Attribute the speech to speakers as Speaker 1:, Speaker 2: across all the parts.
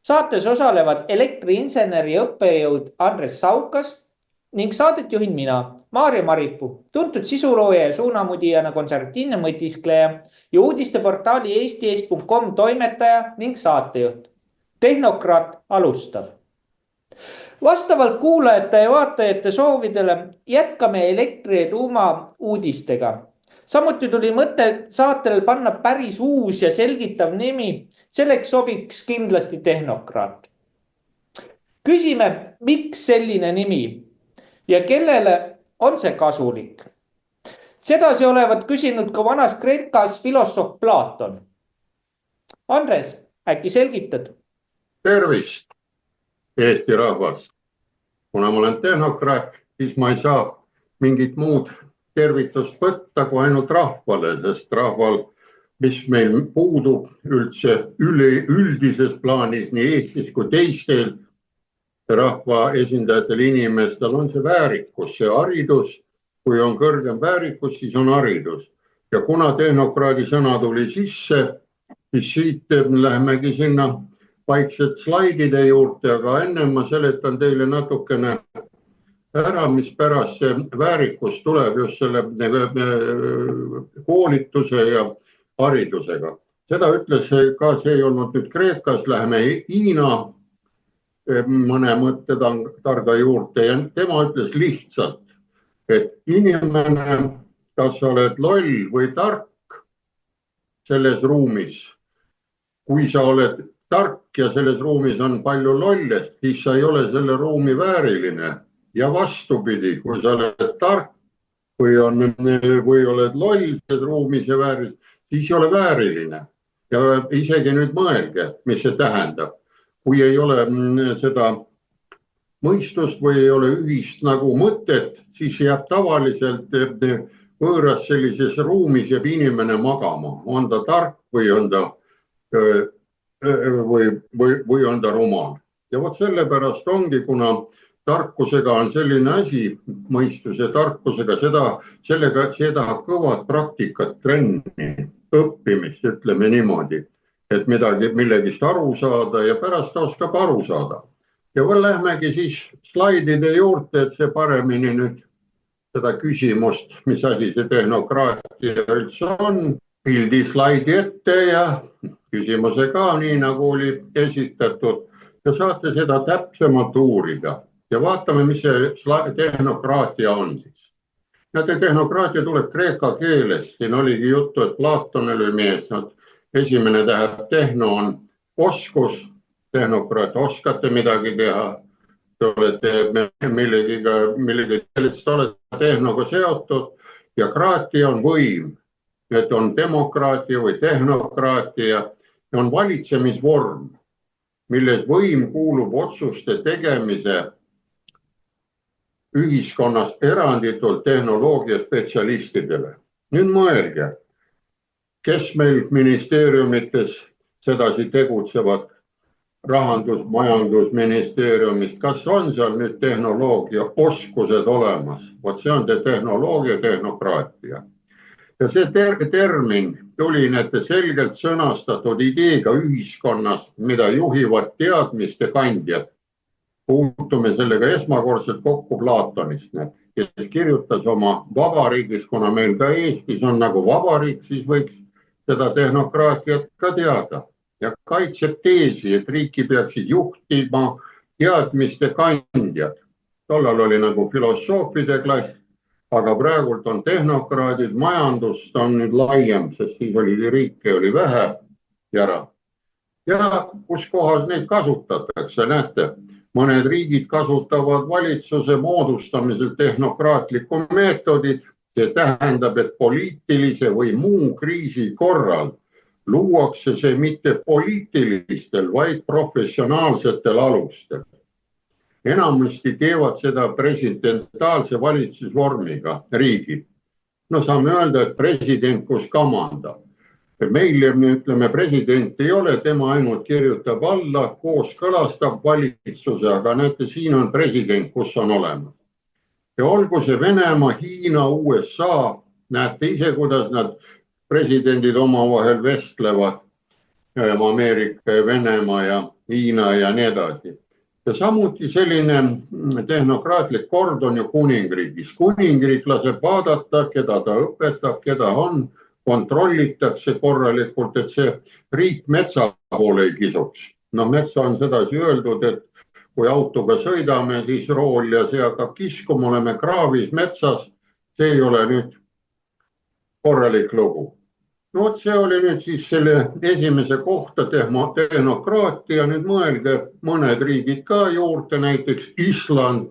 Speaker 1: Saates osalevad elektriinseneri õppejõud Andres Saukas ning saadet juhin mina, Maarja Maripuu, tuntud sisulooja ja suunamudijana konservatiivne mõtiskleja ja uudisteportaali eesti.com toimetaja ning saatejuht. Tehnokraat alustab. Vastavalt kuulajate ja vaatajate soovidele jätkame elektri ja tuuma uudistega. Samuti tuli mõte saatel panna päris uus ja selgitav nimi, selleks sobiks kindlasti Tehnokraat. Küsime, miks selline nimi ja kellele on see kasulik? Sedasi olevat küsinud ka vanas Kreekas filosoof Platon. Andres, äkki selgitad?
Speaker 2: Tervist, Eesti rahvas. Kuna ma olen tehnokraat, siis ma ei saa mingit muud tervitust võtta kui ainult rahvale, sest rahval, mis meil puudub üldse üldises plaanis nii Eestis kui teistel rahva esindajatel inimestel on see väärikus, see haridus. Kui on kõrgem väärikus, siis on haridus. Ja kuna tehnokraadi sõna tuli sisse, siis siit lähemegi sinna vaikselt slaidide juurde, aga enne ma seletan teile natukene ära, mis pärast see väärikus tuleb just selle koolituse ja haridusega. Seda ütles ka, see ei olnud nüüd Kreekas, läheme Hiina mõne mõttetarga juurde ja tema ütles lihtsalt, et inimene, kas sa oled loll või tark selles ruumis, kui sa oled tark ja selles ruumis on palju lollest, siis sa ei ole selle ruumi vääriline. Ja vastupidi, kui sa oled tark või oled loll selles ruumis ja vääriline, siis ei ole vääriline. Ja isegi nüüd mõelge, mis see tähendab. Kui ei ole seda mõistust või ei ole ühist nagu mõtet, siis jääb tavaliselt võõras sellises ruumis jääb inimene magama. On ta tark või on ta rumal. Ja vot sellepärast ongi, kuna tarkusega on selline asi, mõistuse tarkusega, see tahab kõvad praktikat, trenni, õppimist, ütleme niimoodi, et millegist aru saada ja pärast oskab aru saada. Ja lähmegi siis slaidide juurde, et see paremini nüüd seda küsimust, mis asi see tehnokraatia üldse on, pildi slaidi ette ja küsimuse ka nii nagu oli esitatud ja saate seda täpsemalt uurida. Ja vaatame, mis see tehnokraatia on siis. Näete, tehnokraatia tuleb kreeka keelest. Siin oligi juttu, et Platon oli mees. Esimene tähendab tehno on oskus. Tehnokraat, oskate midagi teha. Te olete millegi sellist olete tehnoga seotud. Ja kraatia on võim. Et on demokraatia või tehnokraatia. Ja on valitsemisvorm, milles võim kuulub otsuste tegemise ühiskonnas eranditult tehnoloogia spetsialistidele. Nüüd mõelge, kes meil ministeeriumites sedasi tegutsevad majandusministeeriumist, kas on seal nüüd tehnoloogia oskused olemas? Vot see on tehnoloogia, tehnokraatia. Ja see termin tuli selgelt sõnastatud ideega ühiskonnas, mida juhivad teadmiste kandjad. Puutume sellega esmakordselt kokku Platonist, kes kirjutas oma vabariigis, kuna meil ka Eestis on nagu vabariik, siis võiks seda tehnokraatiat ka teada. Ja kaitseb teesi, et riiki peaksid juhtima teadmiste kandjad. Tollal oli nagu filosoofide klass, aga praegult on tehnokraadid, majandust on nüüd laiem, sest siis oli riike oli vähe ära. Ja kus kohas neid kasutatakse, näete? Mõned riigid kasutavad valitsuse moodustamisel tehnokraatlikku meetodit. See tähendab, et poliitilise või muu kriisi korral luuakse see mitte poliitilistel, vaid professionaalsetel alustel. Enamasti teevad seda presidentaalse valitsusvormiga riigid. No saame öelda, et president kus kamandab. Meil, ütleme, president ei ole, tema ainult kirjutab alla, kooskõlastab valitsuse, aga näete, siin on president, kus on olemas. Ja olgu see Venemaa, Hiina, USA, näete ise, kuidas nad presidendid omavahel vestlevad. Ameerika ja Venemaa ja Hiina ja nii edasi. Ja samuti selline tehnokraatlik kord on ju kuningriigis. Kuningriik laseb vaadata, keda ta õpetab, keda on, kontrollitakse korralikult, et see riik metsa poole ei kisuks. No metsa on sedasi öeldud, et kui autoga sõidame, siis rool ja see hakkab kiskuma, oleme kraavis metsas. See ei ole nüüd korralik lugu. No see oli nüüd siis selle esimese kohta tehnokraatia. Nüüd mõelge mõned riigid ka juurde, näiteks Island.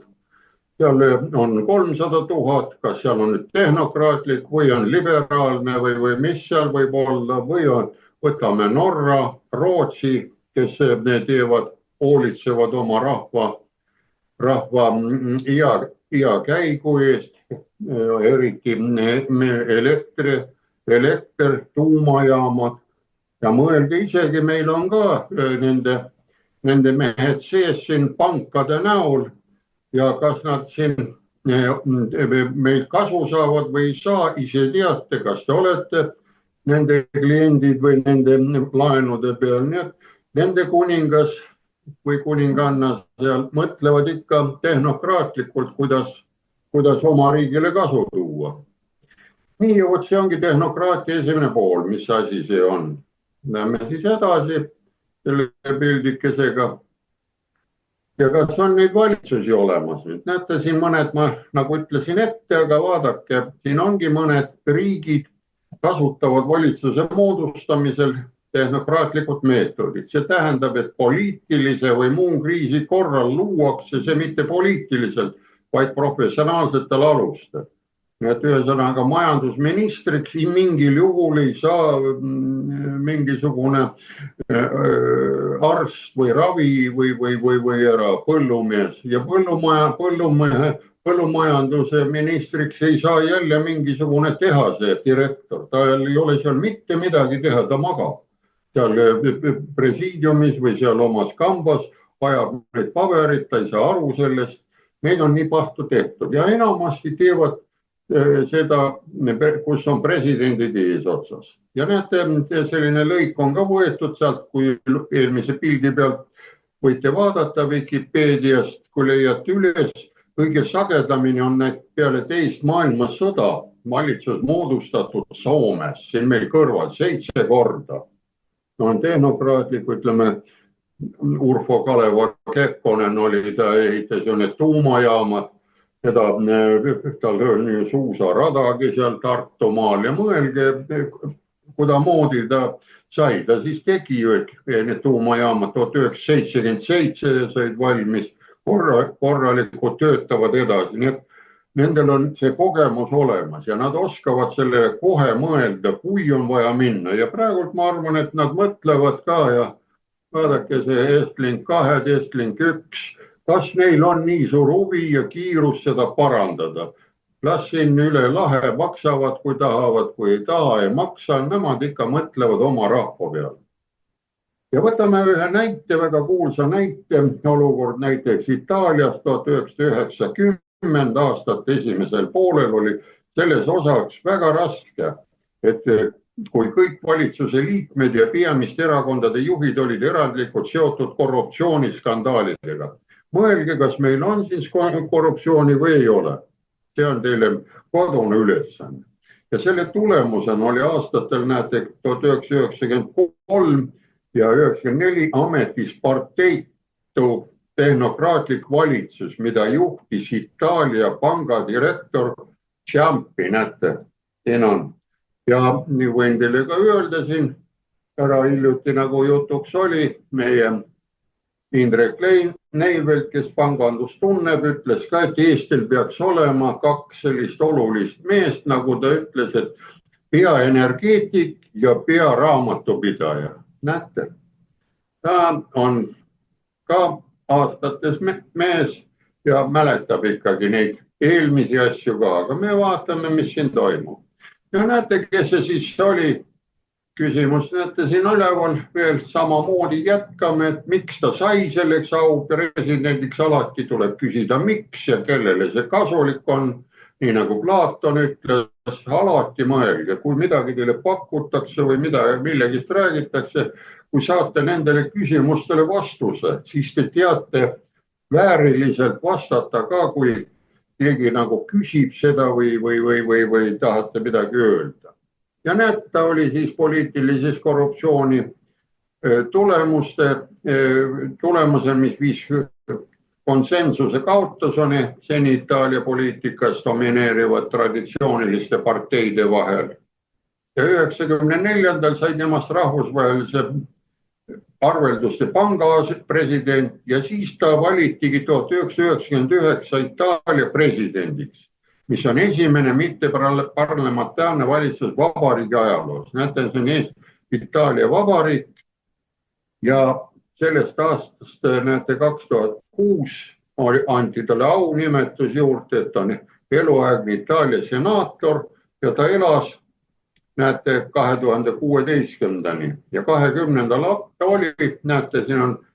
Speaker 2: Seal on 300 000, kas seal on nüüd tehnokraatlik või on liberaalne või mis seal võib olla või võtame Norra, Rootsi, kes teevad, hoolitsevad oma rahva hea käigu eest, eriti elekter, tuumajaamad ja mõelge isegi meil on ka nende mehed sees siin pankade näol ja kas nad siin meil kasu saavad või ei saa, ise teate, kas te olete nende kliendid või nende laenude peal. Nii et nende kuningas või kuninganna seal mõtlevad ikka tehnokraatlikult, kuidas oma riigile kasu tuua. Nii, vot see ongi tehnokraatia esimene pool, mis asi see on. Lähme siis edasi selle pildikesega. Ja kas on neid valitsusi olemas? Nüüd näete siin mõned, ma nagu ütlesin ette, aga vaadake, siin ongi mõned riigid kasutavad valitsuse moodustamisel tehnokraatlikud meetodid. See tähendab, et poliitilise või muu kriisi korral luuakse see mitte poliitiliselt, vaid professionaalsetel alustel. Et ühesõnaga majandusministriks mingil juhul ei saa mingisugune arst või ravi või ära põllumees ja põllumajanduse ministriks ei saa jälle mingisugune tehase direktor. Tal ei ole seal mitte midagi teha, ta magab seal presiidiumis või seal omas kambas, vajab neid paberit, ta ei saa aru sellest. Neid on nii pahtu tehtud ja enamasti teevad seda, kus on presidendid eesotsas. Ja näete, selline lõik on ka võetud sealt, kui eelmise pildi pealt võite vaadata Wikipeediast, kui leiate üles. Kõige sagedamini on need peale teist maailmasõda valitsus moodustatud Soomes, siin meil kõrval 7 korda. On tehnokraatlik, ütleme, Urho Kaleva Kekkonen oli, ta ehitas ju need tuumajaamad, tal oli suusaradagi seal Tartumaal ja mõelge, kudamoodi ta sai. Ta siis tegi ju need tuumajaamad 1977 said valmis, korralikult töötavad edasi. Nii et nendel on see kogemus olemas ja nad oskavad selle kohe mõelda, kui on vaja minna. Ja praegult ma arvan, et nad mõtlevad ka ja vaadake see Estlink 2, Estlink 1, kas neil on nii suur huvi ja kiirus seda parandada. Las siin üle lahe maksavad, kui tahavad, kui ei taha ei maksa, nemad ikka mõtlevad oma rahva peale. Ja võtame ühe näite, väga kuulsa näite, olukord näiteks Itaalias 1990 aastat esimesel poolel oli selles osaks väga raske, et kui kõik valitsuse liikmed ja peamiste erakondade juhid olid erandlikult seotud korruptsiooniskandaalidega. Mõelge, kas meil on siis korruptsiooni või ei ole. See on teile kodune ülesanne. Ja selle tulemusena oli aastatel, näete, 1993 ja 1994 ametis parteitu tehnokraatlik valitsus, mida juhtis Itaalia pangadirektor Ciampi, näete, siin on. Ja nii võin teile ka öelda siin, ära hiljuti nagu jutuks oli, meie Indrek Neivelt, kes pangandust tunneb, ütles ka, et Eestil peaks olema 2 sellist olulist meest, nagu ta ütles, et peaenergeetik ja pearaamatupidaja. Näete, ta on ka aastates mees ja mäletab ikkagi neid eelmisi asju ka, aga me vaatame, mis siin toimub. Ja näete, kes see siis oli? Küsimus, näete siin üleval veel samamoodi jätkame, et miks ta sai selleks aupresidendiks, alati tuleb küsida miks ja kellele see kasulik on. Nii nagu Platon ütles, alati mõelge, kui midagi teile pakutakse või millegist räägitakse, kui saate nendele küsimustele vastuse, siis te teate vääriliselt vastata ka, kui keegi nagu küsib seda või tahate midagi öelda. Ja näed, ta oli siis poliitilises korruptsiooni tulemusel, mis viis konsensuse kaotuseni seni Itaalia poliitikas domineerivad traditsiooniliste parteide vahel. Ja 94. sai temast rahvusvahelise arvelduste panga president ja siis ta valitigi 1999 Itaalia presidendiks, mis on esimene mitteparlamentaarne valitsus vabariigi ajaloos. Näete, see on Itaalia vabariik ja sellest aastast, näete, 2006 anti talle aunimetus juurde, et ta on eluaegne Itaalia senaator ja ta elas, näete, 2016. ja 20. oli, näete, siin on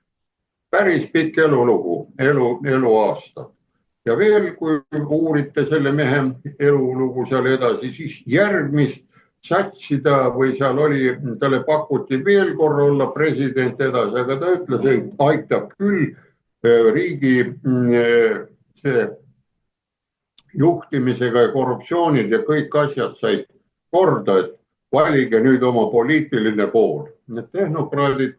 Speaker 2: päris pikk elulugu, eluaasta. Ja veel, kui uurite selle mehe elulugu seal edasi, siis järgmist satsida või seal oli, talle pakuti veel korra olla president edasi, aga ta ütles, et aitab küll riigi juhtimisega ja korruptsioonid ja kõik asjad said korda, et valige nüüd oma poliitiline pool. Need tehnokraadid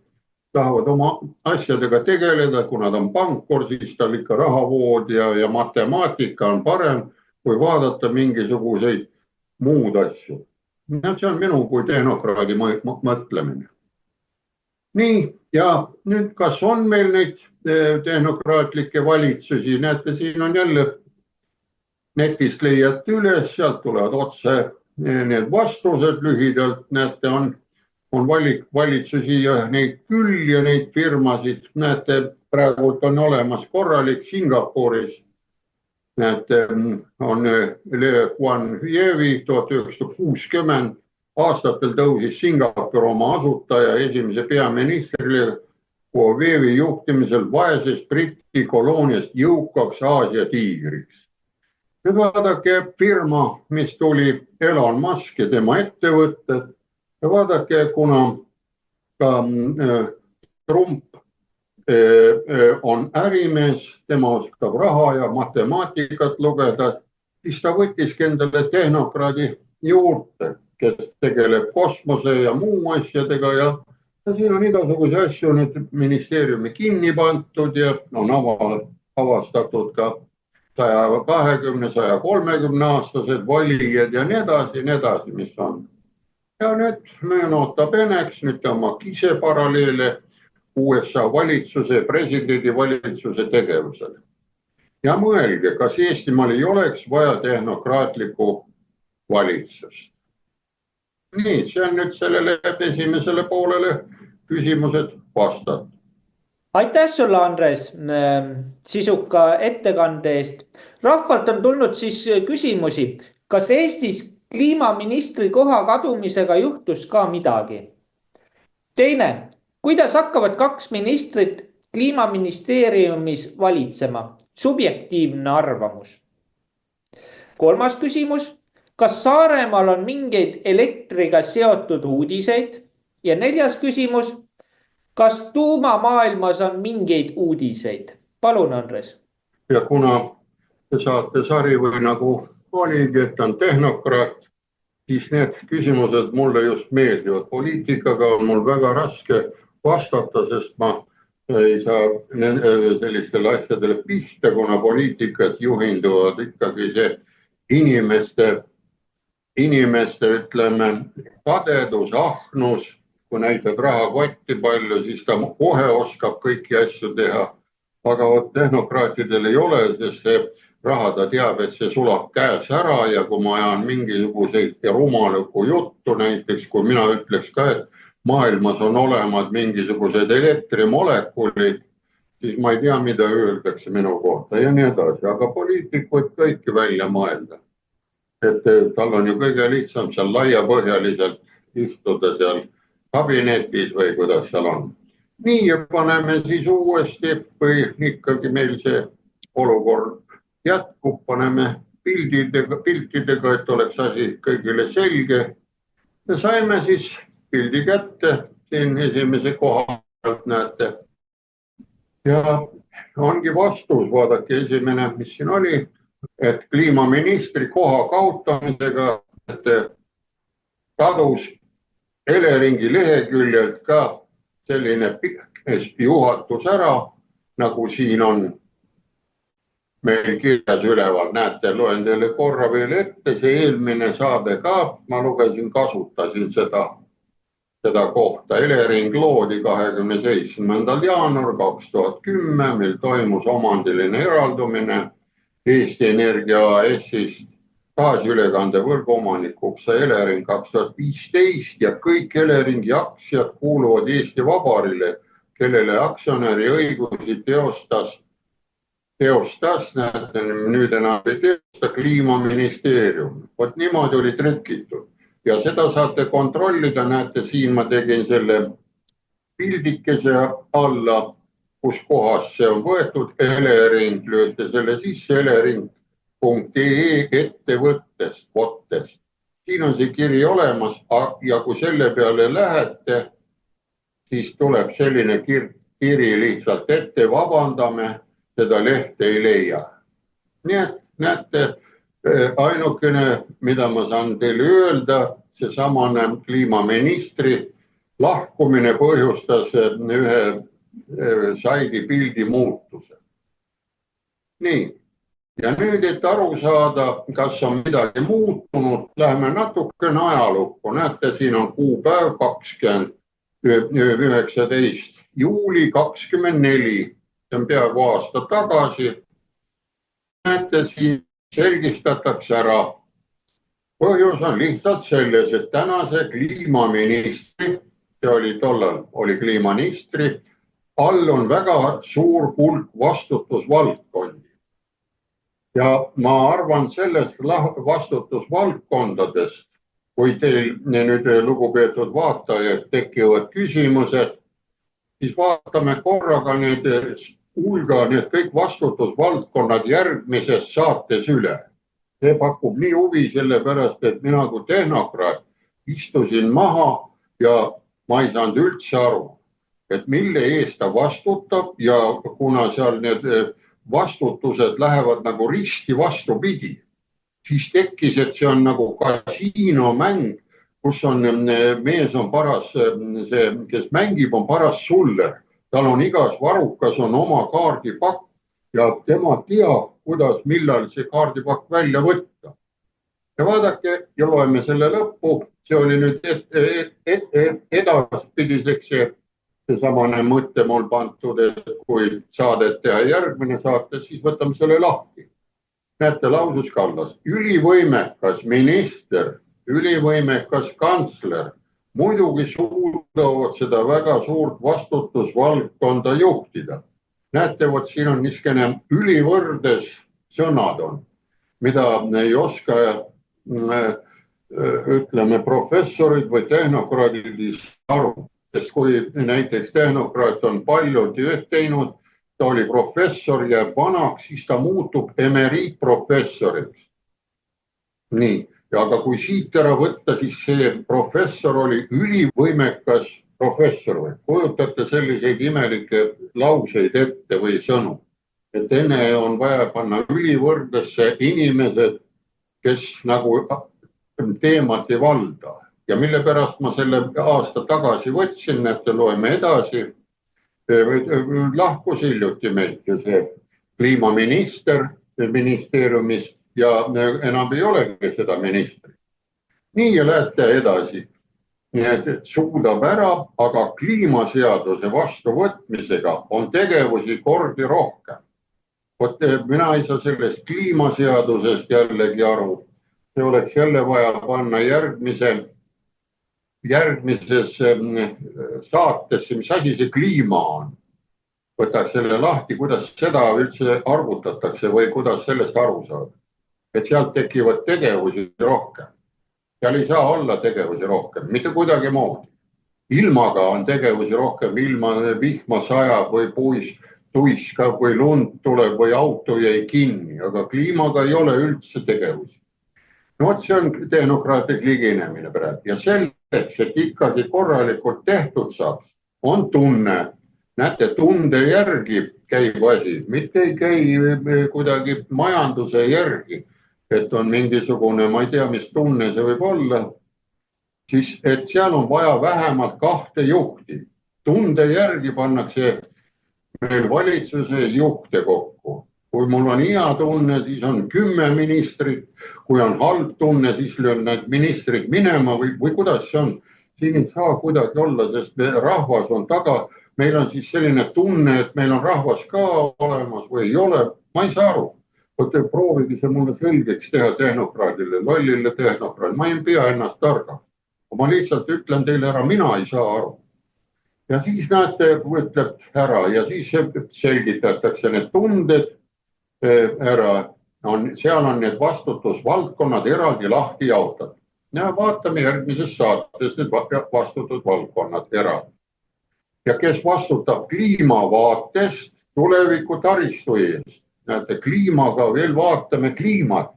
Speaker 2: tahavad oma asjadega tegeleda, kuna ta on pankur, siis tal ikka rahavood ja matemaatika on parem, kui vaadata mingisuguseid muud asju. See on minu kui tehnokraadi mõtlemine. Nii, ja nüüd kas on meil neid tehnokraatlikke valitsusi? Näete, siin on jälle netist leiate üles, sealt tulevad otse need vastused lühidalt. Näete, on valitsusi ja neid küll ja neid firmasid. Näete, praegult on olemas korralik Singapuris. Näete, on Le Kuan Yevi 1960 aastatel tõusis Singapur oma asutaja esimese peaministrile Yevi juhtimisel vaesest Briti kolooniast jõukaks Aasia tiigriks. Nüüd vaadake firma, mis tuli Elon Musk ja tema ettevõtted. Ja vaadake, kuna ka Trump on ärimees, tema oskab raha ja matemaatikat lugeda, siis ta võttiski endale tehnokraadi juurde, kes tegeleb kosmose ja muu asjadega ja siin on igasuguse asju nüüd ministeeriumi kinni pandud ja on avastatud ka 120-130 aastased valijad ja nii edasi, mis on. Ja nüüd nota beneks, nüüd tõmmake ise paralleele USA valitsuse, presidendi valitsuse tegevusele. Ja mõelge, kas Eestimaal ei oleks vaja tehnokraatlikku valitsust. Nii, see on nüüd sellele esimesele poolele küsimused vastata.
Speaker 1: Aitäh sulle, Andres, sisuka ettekande eest. Rahvalt on tulnud siis küsimusi, kas Eestis kliimaministri koha kadumisega juhtus ka midagi? Teine, kuidas hakkavad kaks ministrit kliimaministeeriumis valitsema? Subjektiivne arvamus. Kolmas küsimus, kas Saaremaal on mingeid elektriga seotud uudiseid? Ja neljas küsimus, kas tuumamaailmas on mingeid uudiseid? Palun, Andres.
Speaker 2: Ja kuna te saate sari või nagu oligi, et on tehnokraat, siis need küsimused mulle just meeldivad. Poliitikaga on mul väga raske vastata, sest ma ei saa sellistele asjadele pihta, kuna poliitikat juhinduvad ikkagi see inimeste ütleme, kadedus, ahnus, kui näitad rahakotti palju, siis ta kohe oskab kõiki asju teha. Aga tehnokraatidel ei ole, sest see raha ta teab, et see sulab käes ära ja kui ma ajan mingisuguseid rumalikku juttu, näiteks kui mina ütleks ka, et maailmas on olemas mingisugused elektrimolekuulid, siis ma ei tea, mida öeldakse minu kohta ja nii edasi. Aga poliitik võib kõiki välja mõelda. Et tal on ju kõige lihtsam seal laiapõhjaliselt istuda seal kabinetis või kuidas seal on. Nii ja paneme siis uuesti, või ikkagi meil see olukord jätkub, paneme piltidega, et oleks asi kõigile selge. Ja saime siis pildi kätte, siin esimese koha pealt näete. Ja ongi vastus, vaadake esimene, mis siin oli, et kliimaministri koha kaotamisega kadus Eleringi leheküljelt ka selline juhatus ära, nagu siin on meil kirjas üleval. Näete, loen teile korra veel ette, see eelmine saade ka, ma lugesin, kasutasin seda kohta. Elering loodi 27. jaanuar 2010, mil toimus omandiline eraldumine Eesti Energia AS-ist. Gaasiülekandevõrgu omanikuks sai Elering 2015 ja kõik Eleringi aktsiad kuuluvad Eesti Vabariigile, kellele aktsionäri õigusi teostas, näete, nüüd enam ei teosta, Kliimaministeerium. Vot niimoodi oli trükitud. Ja seda saate kontrollida, näete, siin ma tegin selle pildikese alla, kus kohas see on võetud, Elering, lööte selle sisse, elering.ee ettevõttest, võttest. Siin on see kiri olemas ja kui selle peale lähete, siis tuleb selline kiri lihtsalt ette, vabandame, seda lehte ei leia. Nii et näete, ainukene, mida ma saan teile öelda, see samane kliimaministri lahkumine põhjustas ühe saidi pildi muutuse. Nii, ja nüüd, et aru saada, kas on midagi muutunud, läheme natukene ajalukku. Näete, siin on kuupäev 19. juuli 24, see on peaaegu aasta tagasi. Näete, siin selgistatakse ära. Põhjus on lihtsalt selles, et tänase kliimaministri, see oli tollal, oli kliimaministri, all on väga suur hulk vastutusvaldkondi. Ja ma arvan sellest vastutusvaldkondadest, kui teil nüüd lugupeetud vaatajad tekivad küsimused, siis vaatame korraga need kõik vastutusvaldkonnad järgmises saates üle. See pakub nii huvi sellepärast, et mina kui tehnokraat istusin maha ja ma ei saanud üldse aru, et mille eest ta vastutab ja kuna seal need vastutused lähevad nagu risti vastupidi, siis tekkis, et see on nagu kasiinomäng, kus on mees on paras, see, kes mängib, on paras suller. Tal on igas varukas on oma kaardipakk ja tema teab, kuidas, millal see kaardipakk välja võtta. Ja vaadake ja loeme selle lõppu. See oli nüüd edaspidiseks see samane mõtte mul pantud, et kui saadet teha järgmine saate, siis võtame selle lahti. Näete, lausus Kallas, ülivõimekas minister, ülivõimekas kantsler, muidugi suudavad seda väga suurt vastutusvaldkonda juhtida. Näete, vot siin on niisugune ülivõrdes sõnad on, mida ei oska, ütleme, professorid või tehnokraadid aru. Sest kui näiteks tehnokraat on palju tööd teinud, ta oli professor ja vanaks, siis ta muutub emeriitprofessoriks. Nii, aga kui siit ära võtta, siis see professor oli ülivõimekas professor. Kujutate selliseid imelikke lauseid ette või sõnu. Et enne on vaja panna ülivõrdesse inimesed, kes nagu teemat ei valda. Ja mille pärast ma selle aasta tagasi võtsin, et loeme edasi. Lahkus hiljuti meilt see kliimaminister ministeeriumist ja enam ei olegi seda ministri. Nii ja lähete edasi. Nii et suudab ära, aga kliimaseaduse vastuvõtmisega on tegevusi kordi rohkem. Vot mina ei saa sellest kliimaseadusest jällegi aru. See oleks jälle vaja panna järgmises saatesse, mis asi see kliima on. Võtaks selle lahti, kuidas seda üldse arvutatakse või kuidas sellest aru saada. Et sealt tekivad tegevusi rohkem. Seal ei saa olla tegevusi rohkem, mitte kuidagi moodi. Ilmaga on tegevusi rohkem, ilma vihma sajab või tuiskab või lund tuleb või auto jäi kinni, aga kliimaga ei ole üldse tegevusi. No see on tehnokraatlik liginemine praegu ja selle et ikkagi korralikult tehtud saaks, on tunne. Näete, tunde järgi käib asi, mitte ei käi kuidagi majanduse järgi, et on mingisugune, ma ei tea, mis tunne see võib olla, siis et seal on vaja vähemalt 2 juhti. Tunde järgi pannakse meil valitsuses juhte kokku. Kui mul on hea tunne, siis on 10 ministrit. Kui on halb tunne, siis löön need ministrid minema või kuidas see on. Siin ei saa kuidagi olla, sest rahvas on taga. Meil on siis selline tunne, et meil on rahvas ka olemas või ei ole. Ma ei saa aru. Proovige see mulle selgeks teha tehnokraadile, lollile tehnokraadile. Ma ei pea ennast targaks. Ma lihtsalt ütlen teile ära, mina ei saa aru. Ja siis näete, ütleb ära ja siis selgitatakse need tunded ära. Seal on need vastutusvaldkonnad eraldi lahti jaotatud. Ja vaatame järgmises saates need vastutusvaldkonnad eraldi. Ja kes vastutab kliimavaatest tuleviku taristu eest. Näete, kliimaga veel vaatame kliimat.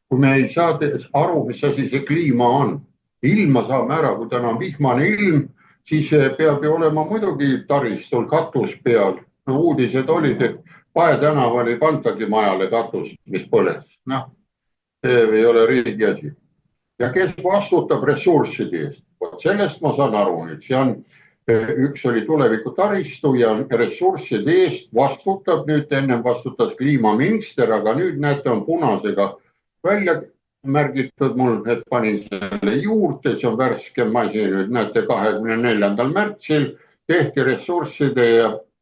Speaker 2: Kui me ei saa aru, mis asi see kliima on. Ilma saame ära, kui täna on vihmane ilm, siis peab ju olema muidugi taristul katus peal. No, uudised olid, et Pae tänaval ei pantagi majale katus, mis põles. Noh, see ei ole riigi asi. Ja kes vastutab ressursside eest? Sellest ma saan aru nüüd. See on, üks oli tuleviku taristu ja ressursside eest vastutab nüüd, ennem vastutas kliimaminister, aga nüüd näete on punasega välja märgitud mul, et panin selle juurde, see on värskem asi nüüd, näete 24. märtsil tehti ressursside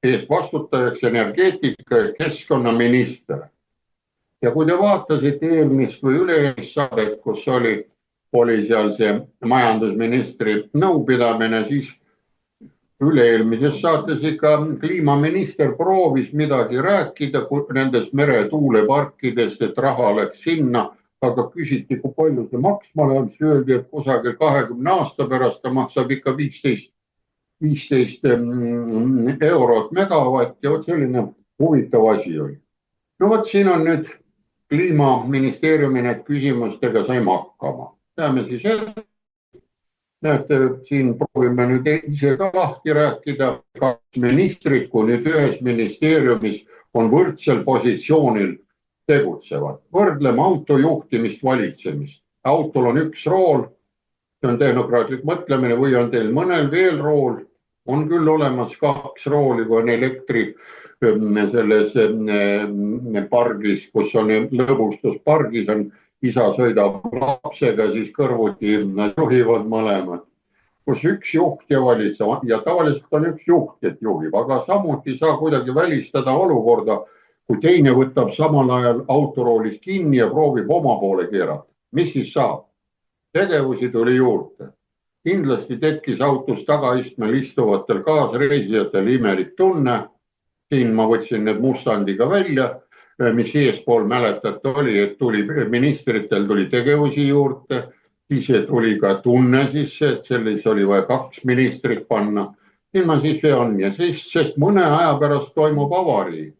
Speaker 2: eest vastutajaks energeetika ja keskkonnaminister. Ja kui te vaatasite eelmist või üle-eelmist saadet, kus oli seal see majandusministri nõupidamine, siis üle-eelmises saates ikka kliimaminister proovis midagi rääkida nendest meretuuleparkidest, et raha läks sinna, aga küsiti, kui palju see maksma läheb, siis öeldi, et kusagil 20 aasta pärast ta maksab ikka 15 eurot megavatt ja selline huvitav asi oli. No vot siin on nüüd kliimaministeeriumi need küsimustega saime hakkama. Läheme siis edasi. Näete, siin proovime nüüd ise ka lahti rääkida. 2 ministrit, kui nüüd ühes ministeeriumis on võrdsel positsioonil tegutsevad. Võrdleme autojuhtimist, valitsemist. Autol on üks rool, see on tehnokraatlik mõtlemine või on teil mõnel veel rool. On küll olemas 2 rooli, kui on elektri selles pargis, kus on lõbustuspargis, on isa sõidab lapsega, siis kõrvuti juhivad mõlemad. Kus üks juht ja valitseb ja tavaliselt on üks juht, et juhib, aga samuti saa kuidagi välistada olukorda, kui teine võtab samal ajal autoroolis kinni ja proovib oma poole keerata. Mis siis saab? Tegevusi tuli juurde. Kindlasti tekkis autos tagaistmel istuvatel kaasreisijatel imelik tunne. Siin ma võtsin need mustandiga välja, mis eespool mäletate oli, et ministritel tuli tegevusi juurde, siis tuli ka tunne sisse, et sellis oli vaja 2 ministrit panna. Ilma siis see on ja siis, sest mõne aja pärast toimub avarii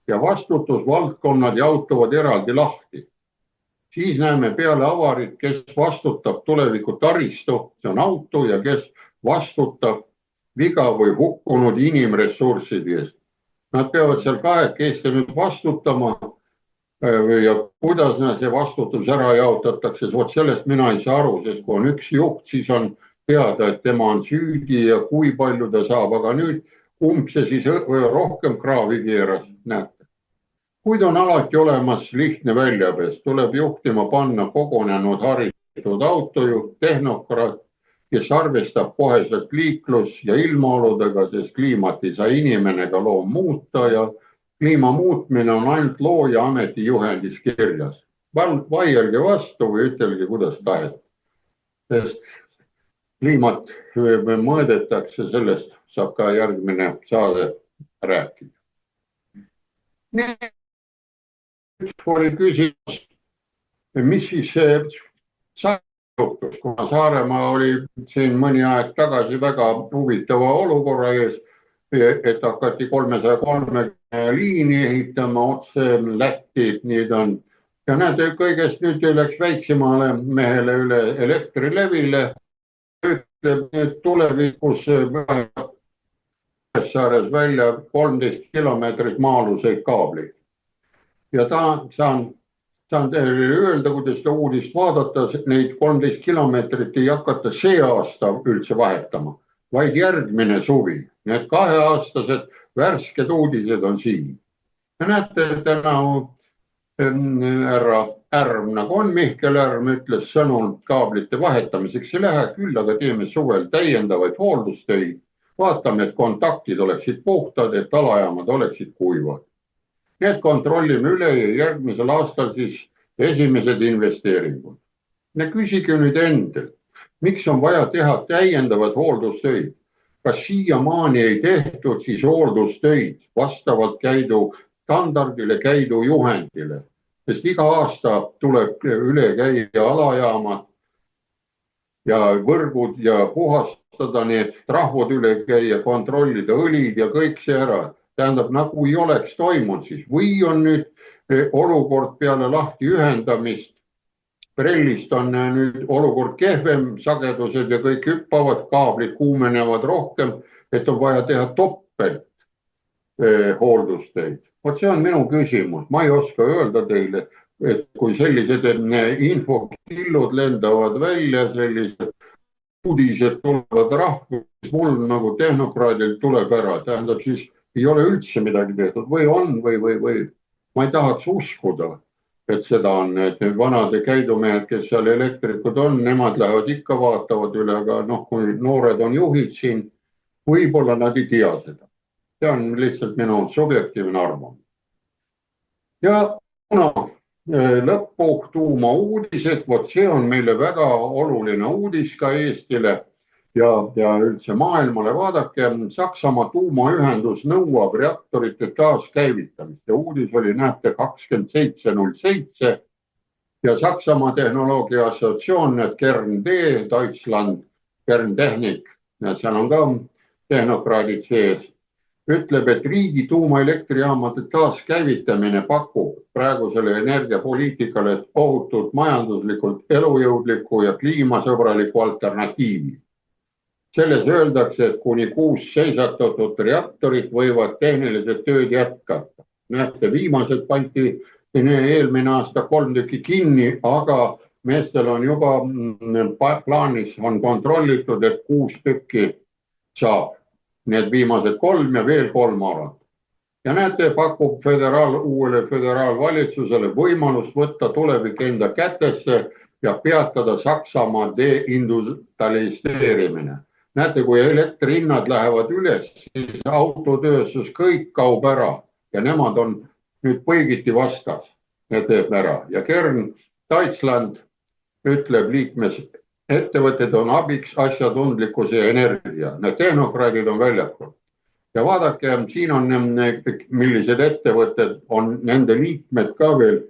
Speaker 2: ja vastutusvaldkonnad jaotuvad eraldi lahti. Siis näeme peale avarit, kes vastutab tuleviku taristu, see on auto ja kes vastutab viga või hukkunud inimressursside eest. Nad peavad seal kahekesti nüüd vastutama ja kuidas see vastutus ära jaotatakse, sellest mina ei saa aru, sest kui on üks juht, siis on teada, et tema on süüdi ja kui palju ta saab, aga nüüd see siis rohkem kraavi keeras, näete. Kuid on alati olemas lihtne väljapääs, tuleb juhtima panna kogunenud haritud autojuht, tehnokraat, kes arvestab koheselt liiklus- ja ilmaoludega, sest kliimat ei saa inimene ega loom muuta ja kliima muutmine on ainult looja ametijuhendis kirjas. Vaielge vastu või ütelge, kuidas tahet. Sest kliimat mõõdetakse, sellest saab ka järgmine saade rääkida. Nüüd oli küsimus, mis siis juhtus, kuna Saaremaa oli siin mõni aeg tagasi väga huvitava olukorra ees, et hakati 330 liini ehitama otse Lätti, nüüd on. Ja näete, kõigest nüüd läks väiksemale mehele üle Elektrilevile, ütleb nüüd tulevikus Saares välja 13 kilomeetrit maa-aluseid kaableid. Ja saan teile öelda, kui te seda uudist vaadata, neid 13 kilomeetrit ei hakata see aasta üldse vahetama, vaid järgmine suvi. Need 2-aastased värsked uudised on siin. Ja näete, täna härra Ärm, nagu on Mihkel Ärm, ütles sõnul kaablite vahetamiseks ei lähe küll, aga teeme suvel täiendavaid hooldustöid. Vaatame, et kontaktid oleksid puhtad, et alajaamad oleksid kuivad. Need kontrollime üle ja järgmisel aastal siis esimesed investeeringud. Ja küsige nüüd endalt, miks on vaja teha täiendavad hooldustöid? Kas siiamaani ei tehtud siis hooldustöid vastavalt käidu standardile, käidu juhendile? Sest iga aasta tuleb üle käia alajaamad ja võrgud ja puhastada need trahvud üle käia, kontrollida õlid ja kõik see ära. Tähendab, nagu ei oleks toimunud siis. Või on nüüd olukord peale lahti ühendamist. Prellist on nüüd olukord kehvem, sagedused ja kõik hüppavad, kaablid kuumenevad rohkem, et on vaja teha toppelt hooldustöid. Vot see on minu küsimus. Ma ei oska öelda teile, et kui sellised infokillud lendavad välja, sellised uudised tulevad rahvus, mul nagu tehnokraadil tuleb ära. Tähendab, siis ei ole üldse midagi tehtud või on või. Ma ei tahaks uskuda, et seda on, et need vanade käidumehed, kes seal elektrikud on, nemad lähevad ikka vaatavad üle, aga kui noored on juhid siin, võib-olla nad ei tea seda. See on lihtsalt minu subjektiivne arvamus. Ja lõppu tuuma uudised, vot see on meile väga oluline uudis ka Eestile ja üldse maailmale. Vaadake, Saksamaa tuumaühendus nõuab reaktorite taaskäivitamist ja uudis oli, näete, 27.07 ja Saksamaa tehnoloogia assotsiatsioon, KernD, Deutschland, Kerntechnik, seal on ka tehnokraadid sees, ütleb, et riigi tuumaelektrijaamade taaskäivitamine pakub praegusele energiapoliitikale ohutult majanduslikult elujõudliku ja kliimasõbraliku alternatiivi. Selles öeldakse, et kuni 6 seisatatud reaktorit võivad tehnilised tööd jätkata. Näete, viimased pandi eelmine aasta 3 tükki kinni, aga meestel on juba plaanis, on kontrollitud, et 6 tükki saab. Need viimased 3 ja veel 3 arvad. Ja näete, pakub uuele föderaalvalitsusele võimalust võtta tulevik enda kätesse ja peatada Saksamaa deindustrialiseerimine. Näete, kui elektrihinnad lähevad üles, siis autotööstus kõik kaob ära ja nemad on nüüd põigiti vastas. Need teeb ära. Ja Kern Deutschland ütleb liikmes, ettevõtted on abiks asjatundlikkuse ja energia. Need tehnokraadid on väljakul. Ja vaadake, siin on, millised ettevõtted on, nende liikmed ka veel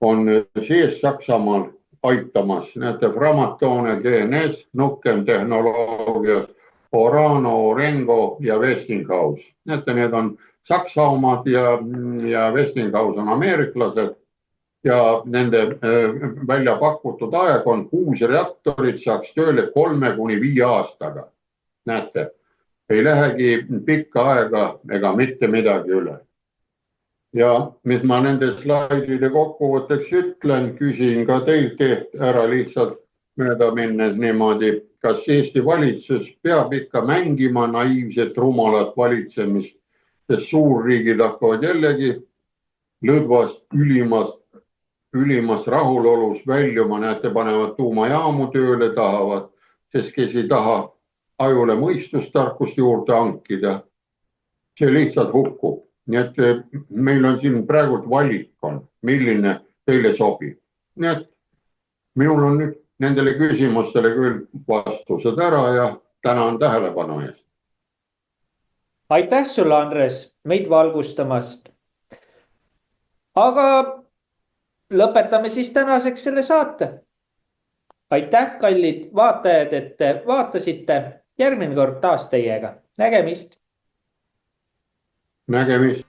Speaker 2: on sees Saksamaal aitamas. Näete, Framatome, GNS, Nukem tehnoloogiad, Orano, Orengo ja Westinghouse. Näete, need on Saksa omad ja Westinghouse on ameeriklased. Ja nende välja pakutud aeg on 6 reaktorit saaks tööle 3–5 aastaga. Näete, ei lähegi pikka aega ega mitte midagi üle. Ja mis ma nende slaidide kokkuvõtteks ütlen, küsin ka teilt ära lihtsalt mööda minnes niimoodi, kas Eesti valitsus peab ikka mängima naiivset rumalat valitsemist, sest suurriigid hakkavad jällegi lõdvast ülimast rahulolus väljuma, näete, panevad tuumajaamu tööle, tahavad, sest kes ei taha ajule mõistustarkust juurde hankida, see lihtsalt hukkub. Nii et meil on siin praegu valik on, milline teile sobib. Nii et minul on nüüd nendele küsimustele küll vastused ära ja tänan tähelepanu eest.
Speaker 1: Aitäh sulle, Andres, meid valgustamast. Aga lõpetame siis tänaseks selle saate. Aitäh, kallid vaatajad, et vaatasite. Järgmine kord taas teiega. Nägemist.
Speaker 2: Nägemist.